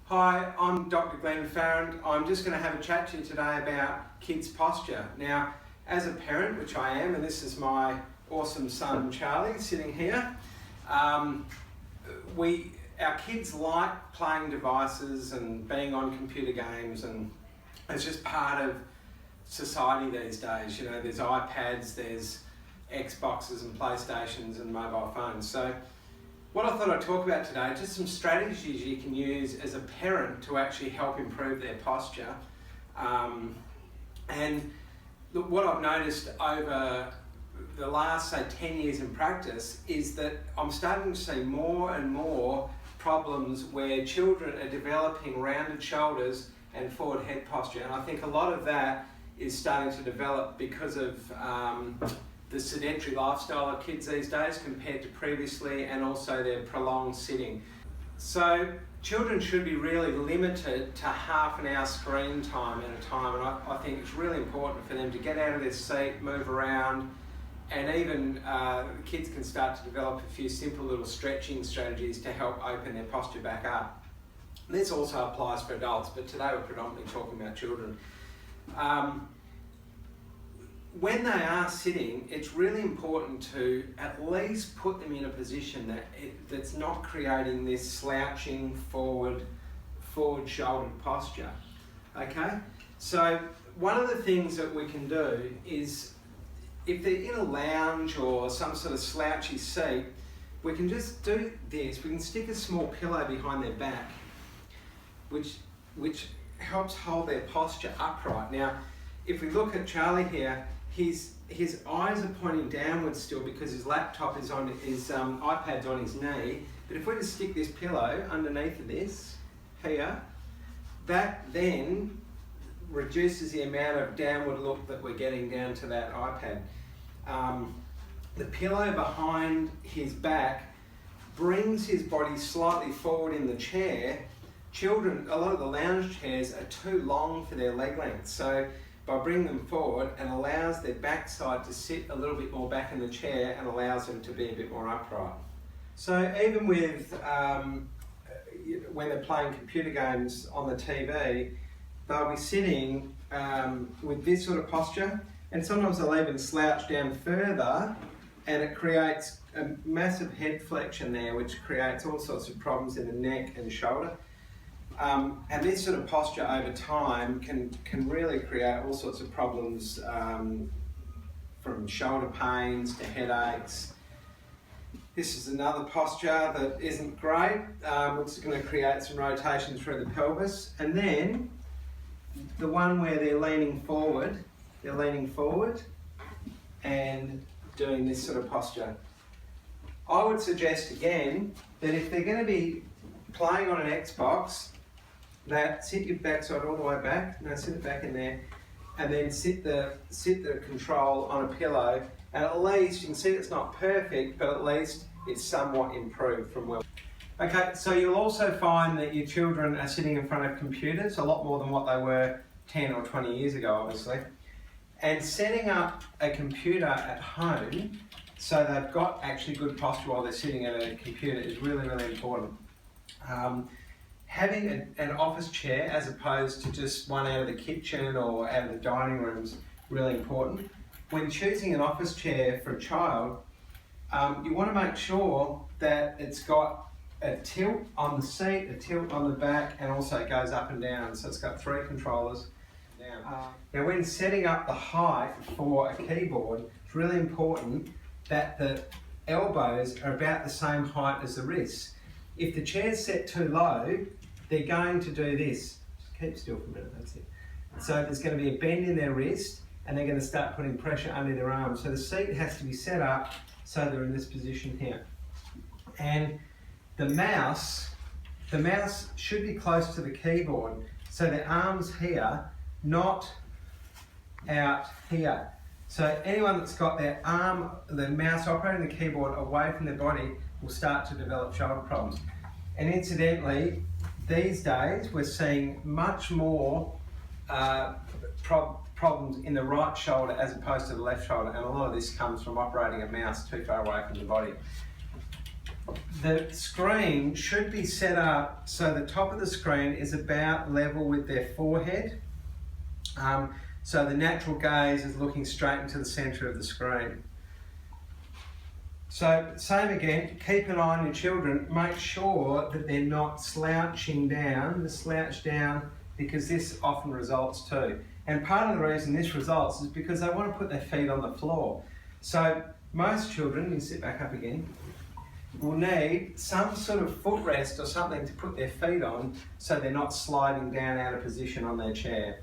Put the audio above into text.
Hi, I'm Dr. Glenn Farrand. I'm just going to have a chat to you today about kids' posture. Now, as a parent, which I am, and this is my awesome son Charlie sitting here, our kids like playing devices and being on computer games, and it's just part of society these days. You know, there's iPads, there's Xboxes and PlayStations and mobile phones. So what I thought I'd talk about today, just some strategies you can use as a parent to actually help improve their posture. And look, what I've noticed over the last, say, 10 years in practice is that I'm starting to see more and more problems where children are developing rounded shoulders and forward head posture. And I think a lot of that is starting to develop because of the sedentary lifestyle of kids these days compared to previously, and also their prolonged sitting. So children should be really limited to half an hour screen time at a time, and I think it's really important for them to get out of their seat, move around, and even kids can start to develop a few simple little stretching strategies to help open their posture back up. This also applies for adults, but today we're predominantly talking about children. When they are sitting, it's really important to at least put them in a position that's not creating this slouching forward-shouldered posture. Okay? So one of the things that we can do is, if they're in a lounge or some sort of slouchy seat, we can just do this. We can stick a small pillow behind their back, which helps hold their posture upright. Now, if we look at Charlie here, his eyes are pointing downwards still because his laptop is on, his iPad's on his knee. But if we just stick this pillow underneath of this here, that then reduces the amount of downward look that we're getting down to that iPad. The pillow behind his back brings his body slightly forward in the chair. Children, a lot of the lounge chairs are too long for their leg length. So by bringing them forward, and allows their backside to sit a little bit more back in the chair and allows them to be a bit more upright. So even with when they're playing computer games on the TV, they'll be sitting with this sort of posture, and sometimes they'll even slouch down further, and it creates a massive head flexion there, which creates all sorts of problems in the neck and shoulder. And this sort of posture over time can really create all sorts of problems, from shoulder pains to headaches. This is another posture that isn't great. It's going to create some rotation through the pelvis. And then the one where they're leaning forward and doing this sort of posture. I would suggest again that if they're going to be playing on an Xbox, that sit your backside all the way back, sit it back in there, and then sit the control on a pillow, and at least, you can see it's not perfect, but at least it's somewhat improved from where. Okay, so you'll also find that your children are sitting in front of computers a lot more than what they were 10 or 20 years ago, obviously. And setting up a computer at home so they've got actually good posture while they're sitting at a computer is really, really important. Having an office chair as opposed to just one out of the kitchen or out of the dining room is really important. When choosing an office chair for a child, you want to make sure that it's got a tilt on the seat, a tilt on the back, and also it goes up and down. So it's got 3 controllers. Now when setting up the height for a keyboard, it's really important that the elbows are about the same height as the wrists. If the chair's set too low, they're going to do this. Just keep still for a minute, that's it. So there's going to be a bend in their wrist, and they're going to start putting pressure under their arm. So the seat has to be set up so they're in this position here. And the mouse should be close to the keyboard. So their arm's here, not out here. So anyone that's got their arm, the mouse operating the keyboard away from their body will start to develop shoulder problems. And incidentally, these days we're seeing much more problems in the right shoulder as opposed to the left shoulder, and a lot of this comes from operating a mouse too far away from the body. the screen should be set up so the top of the screen is about level with their forehead. So the natural gaze is looking straight into the centre of the screen. So same again, keep an eye on your children, make sure that they're not slouching down, because this often results too. And part of the reason this results is because they want to put their feet on the floor. So most children, you sit back up again, will need some sort of footrest or something to put their feet on so they're not sliding down out of position on their chair.